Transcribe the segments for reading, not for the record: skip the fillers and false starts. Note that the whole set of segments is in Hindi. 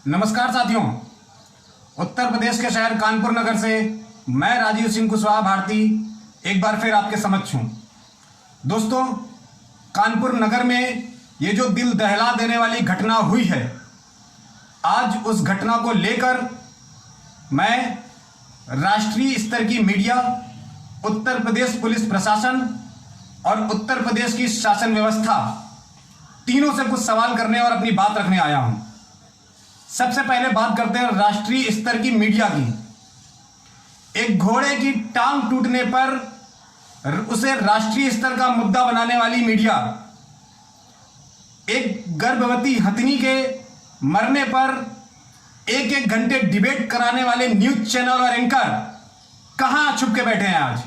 नमस्कार साथियों। उत्तर प्रदेश के शहर कानपुर नगर से मैं राजीव सिंह कुशवाहा भारती एक बार फिर आपके समक्ष हूं। दोस्तों, कानपुर नगर में ये जो दिल दहला देने वाली घटना हुई है, आज उस घटना को लेकर मैं राष्ट्रीय स्तर की मीडिया, उत्तर प्रदेश पुलिस प्रशासन और उत्तर प्रदेश की शासन व्यवस्था तीनों से कुछ सवाल करने और अपनी बात रखने आया हूं। सबसे पहले बात करते हैं राष्ट्रीय स्तर की मीडिया की। एक घोड़े की टांग टूटने पर उसे राष्ट्रीय स्तर का मुद्दा बनाने वाली मीडिया, एक गर्भवती हथिनी के मरने पर एक एक घंटे डिबेट कराने वाले न्यूज चैनल और एंकर कहां छुप के बैठे हैं आज।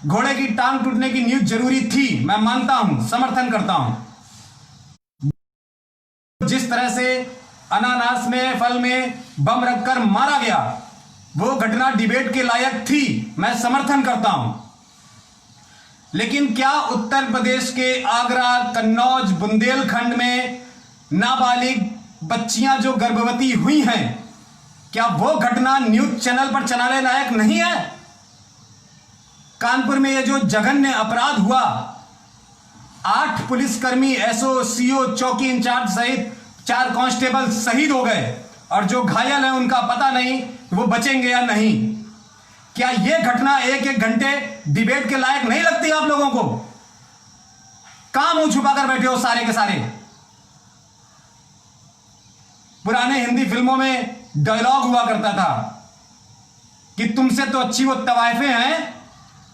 घोड़े की टांग टूटने की न्यूज जरूरी थी, मैं मानता हूं, समर्थन करता हूं। जिस तरह से अनानास में, फल में बम रखकर मारा गया, वो घटना डिबेट के लायक थी, मैं समर्थन करता हूं। लेकिन क्या उत्तर प्रदेश के आगरा, कन्नौज, बुंदेलखंड में नाबालिग बच्चियां जो गर्भवती हुई हैं, क्या वो घटना न्यूज चैनल पर चलाने लायक नहीं है? कानपुर में ये जो जघन्य अपराध हुआ, 8 पुलिसकर्मी, एसओ, सीओ, चौकी इंचार्ज सहित 4 कांस्टेबल शहीद हो गए और जो घायल हैं उनका पता नहीं वो बचेंगे या नहीं। क्या यह घटना एक एक घंटे डिबेट के लायक नहीं लगती आप लोगों को? कहां मुंह छुपाकर बैठे हो सारे के सारे? पुराने हिंदी फिल्मों में डायलॉग हुआ करता था कि तुमसे तो अच्छी वो तवाइफें हैं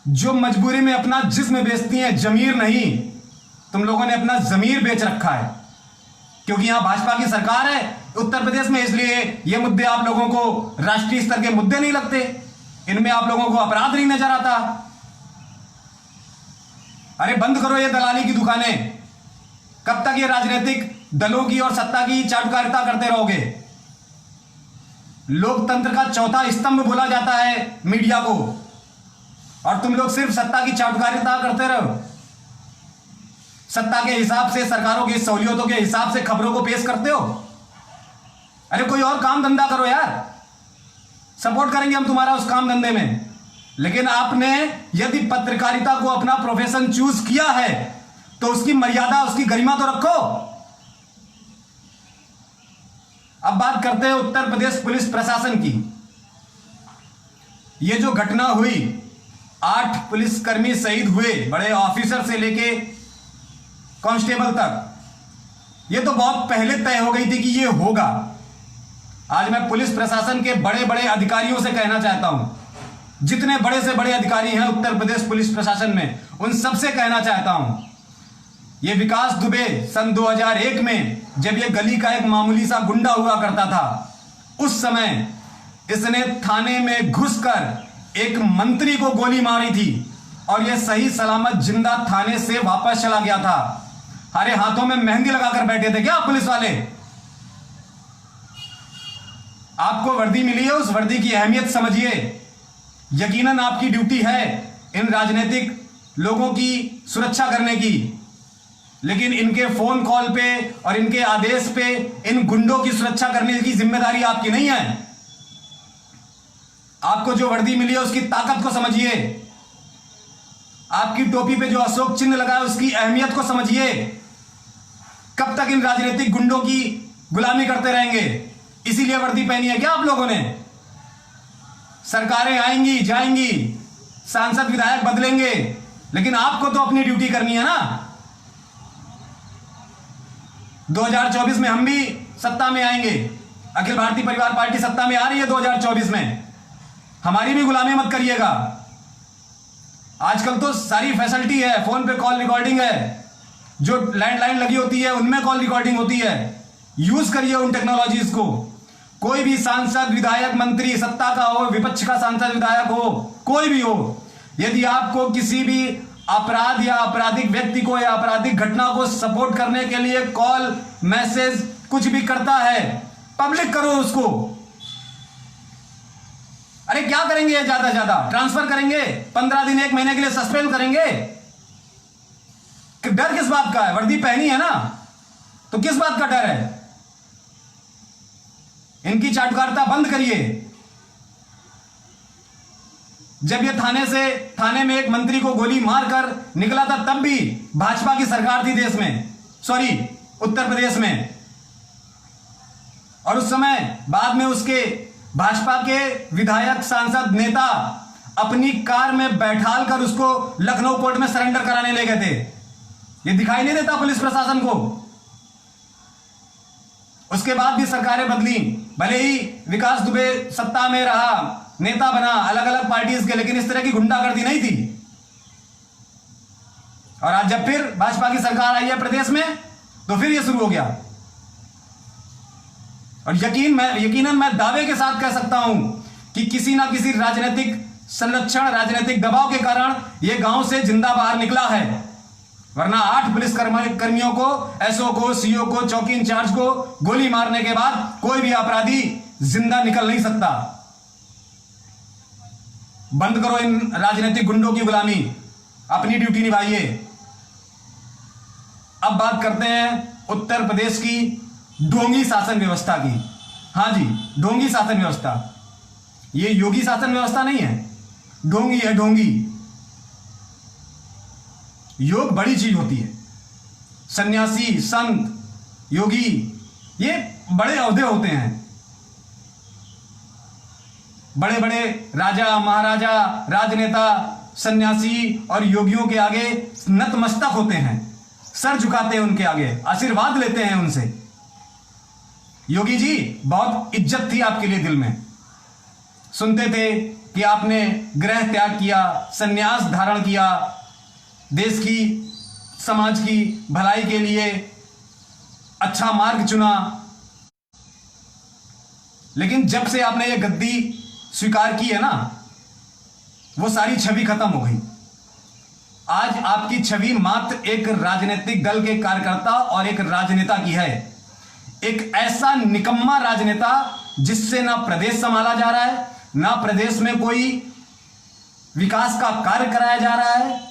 जो मजबूरी में अपना जिस्म बेचती हैं, जमीर नहीं। तुम लोगों ने अपना जमीर बेच रखा है, क्योंकि यहां भाजपा की सरकार है उत्तर प्रदेश में, इसलिए ये मुद्दे आप लोगों को राष्ट्रीय स्तर के मुद्दे नहीं लगते, इनमें आप लोगों को अपराध नहीं नजर आता। अरे बंद करो ये दलाली की दुकानें। कब तक ये राजनीतिक दलों की और सत्ता की चाटुकारिता करते रहोगे? लोकतंत्र का चौथा स्तंभ बोला जाता है मीडिया को, और तुम लोग सिर्फ सत्ता की चाटुकारिता करते रहो। सत्ता के हिसाब से, सरकारों की सहूलियतों के हिसाब से खबरों को पेश करते हो। अरे कोई और काम धंधा करो यार, सपोर्ट करेंगे हम तुम्हारा उस काम धंधे में। लेकिन आपने यदि पत्रकारिता को अपना प्रोफेशन चूज किया है तो उसकी मर्यादा, उसकी गरिमा तो रखो। अब बात करते हैं उत्तर प्रदेश पुलिस प्रशासन की। यह जो घटना हुई, 8 पुलिसकर्मी शहीद हुए, बड़े ऑफिसर से लेके कांस्टेबल तक, यह तो बहुत पहले तय हो गई थी कि यह होगा। आज मैं पुलिस प्रशासन के बड़े बड़े अधिकारियों से कहना चाहता हूं, जितने बड़े से बड़े अधिकारी हैं उत्तर प्रदेश पुलिस प्रशासन में, उन सबसे कहना चाहता हूं, यह विकास दुबे सन 2001 में जब यह गली का एक मामूली सा गुंडा हुआ करता था, उस समय इसने थाने में घुसकर एक मंत्री को गोली मारी थी और यह सही सलामत जिंदा थाने से वापस चला गया था। अरे हाथों में मेहंदी लगाकर बैठे थे क्या पुलिस वाले? आपको वर्दी मिली है, उस वर्दी की अहमियत समझिए। यकीनन आपकी ड्यूटी है इन राजनीतिक लोगों की सुरक्षा करने की, लेकिन इनके फोन कॉल पे और इनके आदेश पे इन गुंडों की सुरक्षा करने की जिम्मेदारी आपकी नहीं है। आपको जो वर्दी मिली है उसकी ताकत को समझिए। आपकी टोपी पे जो अशोक चिन्ह लगा है उसकी अहमियत को समझिए। कब तक इन राजनीतिक गुंडों की गुलामी करते रहेंगे? इसीलिए वर्दी पहनी है क्या आप लोगों ने? सरकारें आएंगी जाएंगी, सांसद विधायक बदलेंगे, लेकिन आपको तो अपनी ड्यूटी करनी है ना। 2024 में हम भी सत्ता में आएंगे। अखिल भारतीय परिवार पार्टी सत्ता में आ रही है 2024 में। हमारी भी गुलामी मत करिएगा। आजकल तो सारी फैसिलिटी है, फोन पे कॉल रिकॉर्डिंग है, जो लैंडलाइन लगी होती है उनमें कॉल रिकॉर्डिंग होती है। यूज करिए उन टेक्नोलॉजीज को। कोई भी सांसद, विधायक, मंत्री, सत्ता का हो, विपक्ष का सांसद विधायक हो, कोई भी हो, यदि आपको किसी भी अपराध या आपराधिक व्यक्ति को या आपराधिक घटना को सपोर्ट करने के लिए कॉल, मैसेज कुछ भी करता है, पब्लिक करो उसको। अरे क्या करेंगे? ज्यादा ज्यादा ट्रांसफर करेंगे, 15 दिन 1 महीने के लिए सस्पेंड करेंगे। डर किस बात का है? वर्दी पहनी है ना, तो तो किस बात का डर है? इनकी चाटुकारिता बंद करिए। जब ये थाने में एक मंत्री को गोली मारकर निकला था, तब भी भाजपा की सरकार थी देश में, सॉरी उत्तर प्रदेश में। और उस समय बाद में उसके भाजपा के विधायक, सांसद, नेता अपनी कार में बैठाल कर उसको लखनऊ कोर्ट में सरेंडर कराने ले गए थे। ये दिखाई नहीं देता पुलिस प्रशासन को? उसके बाद भी सरकारें बदली, भले ही विकास दुबे सत्ता में रहा, नेता बना अलग अलग पार्टीज के, लेकिन इस तरह की गुंडागर्दी नहीं थी। और आज जब फिर भाजपा की सरकार आई है प्रदेश में, तो फिर यह शुरू हो गया। और यकीनन मैं दावे के साथ कह सकता हूं कि किसी ना किसी राजनीतिक संरक्षण, राजनीतिक दबाव के कारण यह गांव से जिंदा बाहर निकला है। वरना 8 पुलिस कर्मियों को, एसओ को, सीओ को, चौकी इंचार्ज को गोली मारने के बाद कोई भी अपराधी जिंदा निकल नहीं सकता। बंद करो इन राजनीतिक गुंडों की गुलामी, अपनी ड्यूटी निभाइए। अब बात करते हैं उत्तर प्रदेश की ढोंगी शासन व्यवस्था की। हां जी, ढोंगी शासन व्यवस्था। ये योगी शासन व्यवस्था नहीं है, ढोंगी है, ढोंगी। योग बड़ी चीज होती है। सन्यासी, संत, योगी, ये बड़े ओहदे होते हैं। बड़े बड़े राजा, महाराजा, राजनेता, सन्यासी और योगियों के आगे नतमस्तक होते हैं, सर झुकाते हैं उनके आगे, आशीर्वाद लेते हैं उनसे। योगी जी, बहुत इज्जत थी आपके लिए दिल में। सुनते थे कि आपने गृह त्याग किया, संन्यास धारण किया, देश की, समाज की भलाई के लिए अच्छा मार्ग चुना। लेकिन जब से आपने ये गद्दी स्वीकार की है ना, वो सारी छवि खत्म हो गई। आज आपकी छवि मात्र एक राजनीतिक दल के कार्यकर्ता और एक राजनेता की है। एक ऐसा निकम्मा राजनेता जिससे ना प्रदेश संभाला जा रहा है, ना प्रदेश में कोई विकास का कार्य कराया जा रहा है,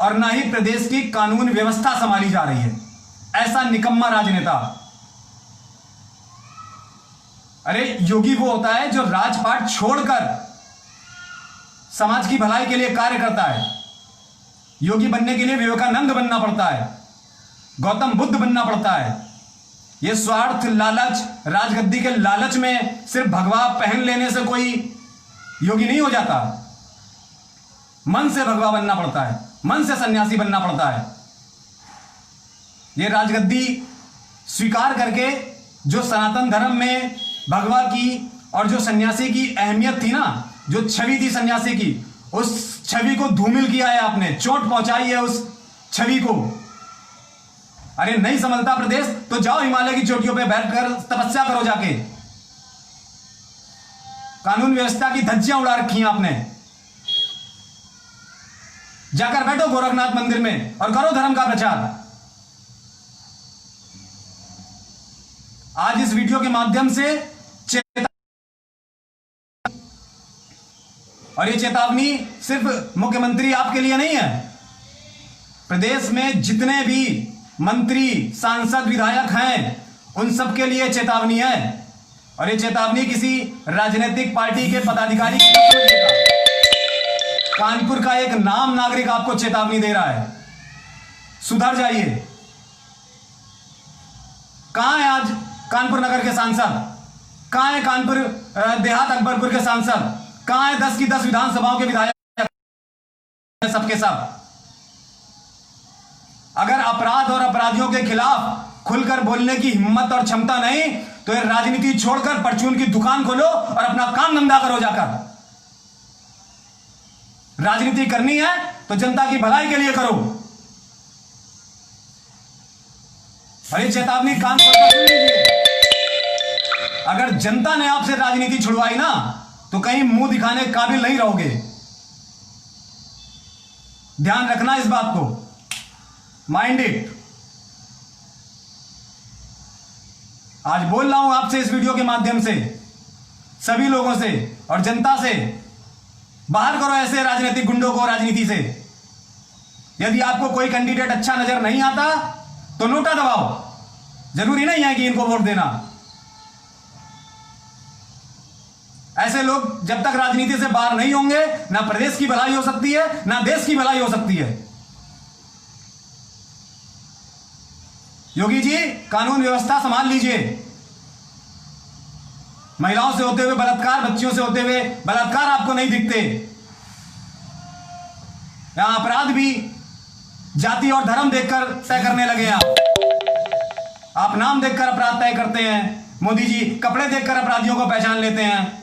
और ना ही प्रदेश की कानून व्यवस्था संभाली जा रही है। ऐसा निकम्मा राजनेता। अरे योगी वो होता है जो राजपाट छोड़कर समाज की भलाई के लिए कार्य करता है। योगी बनने के लिए विवेकानंद बनना पड़ता है, गौतम बुद्ध बनना पड़ता है। यह स्वार्थ, लालच, राजगद्दी के लालच में सिर्फ भगवा पहन लेने से कोई योगी नहीं हो जाता। मन से भगवा बनना पड़ता है, मन से सन्यासी बनना पड़ता है। यह राजगद्दी स्वीकार करके जो सनातन धर्म में भगवा की और जो सन्यासी की अहमियत थी ना, जो छवि थी सन्यासी की, उस छवि को धूमिल किया है आपने, चोट पहुंचाई है उस छवि को। अरे नहीं संभलता प्रदेश तो जाओ हिमालय की चोटियों पे बैठकर तपस्या करो जाके। कानून व्यवस्था की धज्जियां उड़ा रखी हैं आपने। जाकर बैठो गोरखनाथ मंदिर में और करो धर्म का प्रचार। आज इस वीडियो के माध्यम से और ये चेतावनी सिर्फ मुख्यमंत्री आपके लिए नहीं है, प्रदेश में जितने भी मंत्री, सांसद, विधायक हैं उन सबके लिए चेतावनी है। और ये चेतावनी किसी राजनीतिक पार्टी के पदाधिकारी की नहीं देगा। कानपुर का एक नाम नागरिक आपको चेतावनी दे रहा है, सुधर जाइए। कहां है आज कानपुर नगर के सांसद? कहां है कानपुर देहात अकबरपुर के सांसद? कहां है 10 की 10 विधानसभाओं के विधायक? सबके सब। अगर अपराध और अपराधियों के खिलाफ खुलकर बोलने की हिम्मत और क्षमता नहीं, तो ये राजनीति छोड़कर परचून की दुकान खोलो और अपना काम धंधा करो जाकर। राजनीति करनी है तो जनता की भलाई के लिए करो। और ये चेतावनी कान खोलकर सुन लीजिए। अगर जनता ने आपसे राजनीति छुड़वाई ना, तो कहीं मुंह दिखाने के काबिल नहीं रहोगे। ध्यान रखना इस बात को, माइंड इट। आज बोल रहा हूं आपसे इस वीडियो के माध्यम से, सभी लोगों से और जनता से, बाहर करो ऐसे राजनीतिक गुंडों को राजनीति से। यदि आपको कोई कैंडिडेट अच्छा नजर नहीं आता तो नोटा दबाओ, जरूरी नहीं है कि इनको वोट देना। ऐसे लोग जब तक राजनीति से बाहर नहीं होंगे, ना प्रदेश की भलाई हो सकती है, ना देश की भलाई हो सकती है। योगी जी, कानून व्यवस्था संभाल लीजिए। महिलाओं से होते हुए बलात्कार, बच्चियों से होते हुए बलात्कार आपको नहीं दिखते। यहां अपराध भी जाति और धर्म देखकर तय करने लगे आप नाम देखकर अपराध तय करते हैं। मोदी जी कपड़े देखकर अपराधियों को पहचान लेते हैं।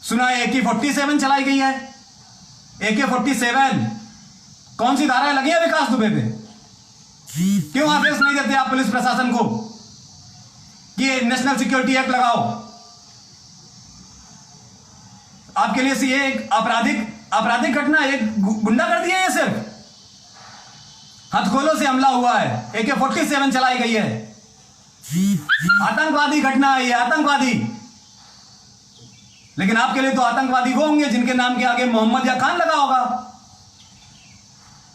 सुना है AK-47 चलाई गई है। AK-47 कौन सी धाराएं लगी है विकास दुबे पे? क्यों आदेश नहीं देते आप पुलिस प्रशासन को कि नेशनल सिक्योरिटी एक्ट लगाओ? आपके लिए ये एक आपराधिक घटना, एक गुंडागर्दी है। ये सिर्फ हथगोलों से हमला हुआ है, AK-47 चलाई गई है। आतंकवादी घटना है ये, आतंकवादी। लेकिन आपके लिए तो आतंकवादी वो होंगे जिनके नाम के आगे मोहम्मद या खान लगा होगा।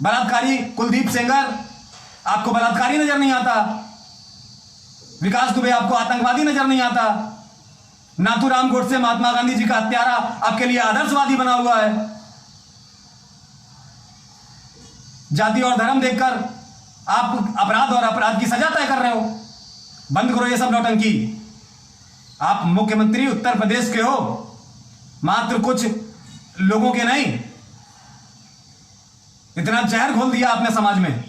बलात्कारी कुलदीप सेंगर आपको बलात्कारी नजर नहीं आता। विकास दुबे आपको आतंकवादी नजर नहीं आता। नाथूराम गोडसे, महात्मा गांधी जी का हत्यारा, आपके लिए आदर्शवादी बना हुआ है। जाति और धर्म देखकर आप अपराध और अपराध की सजा तय कर रहे हो। बंद करो ये सब नौटंकी। आप मुख्यमंत्री उत्तर प्रदेश के हो, मात्र कुछ लोगों के नहीं। इतना जहर घोल दिया आपने समाज में।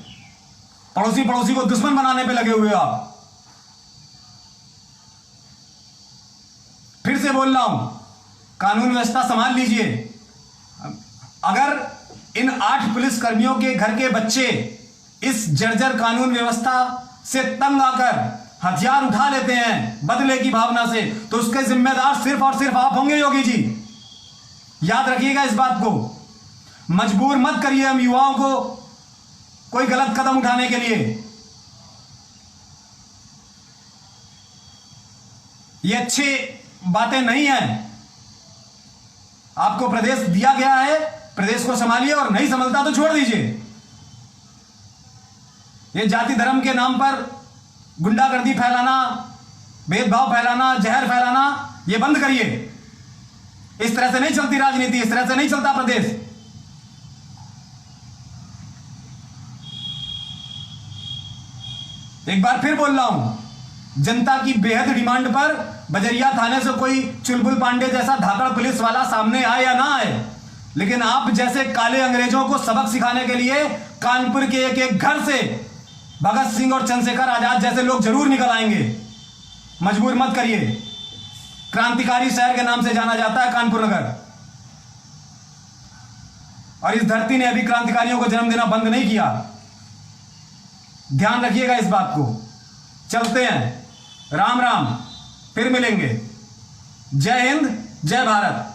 पड़ोसी को दुश्मन बनाने पे लगे हुए हो आप। फिर से बोल रहा हूं, कानून व्यवस्था संभाल लीजिए। अगर इन 8 पुलिस कर्मियों के घर के बच्चे इस जर्जर कानून व्यवस्था से तंग आकर हथियार उठा लेते हैं बदले की भावना से, तो उसके जिम्मेदार सिर्फ और सिर्फ आप होंगे योगी जी। याद रखिएगा इस बात को। मजबूर मत करिए हम युवाओं को कोई गलत कदम उठाने के लिए। ये अच्छी बातें नहीं है। आपको प्रदेश दिया गया है, प्रदेश को संभालिए, और नहीं संभलता तो छोड़ दीजिए। ये जाति धर्म के नाम पर गुंडागर्दी फैलाना, भेदभाव फैलाना, जहर फैलाना, ये बंद करिए। इस तरह से नहीं चलती राजनीति, इस तरह से नहीं चलता प्रदेश। एक बार फिर बोल रहा हूं, जनता की बेहद डिमांड पर बजरिया थाने से कोई चुलबुल पांडे जैसा धाकड़ पुलिस वाला सामने आए या ना आए, लेकिन आप जैसे काले अंग्रेजों को सबक सिखाने के लिए कानपुर के एक एक घर से भगत सिंह और चंद्रशेखर आजाद जैसे लोग जरूर निकल आएंगे। मजबूर मत करिए। क्रांतिकारी शहर के नाम से जाना जाता है कानपुर नगर, और इस धरती ने अभी क्रांतिकारियों को जन्म देना बंद नहीं किया। ध्यान रखिएगा इस बात को। चलते हैं। राम राम, फिर मिलेंगे। जय हिंद, जय भारत।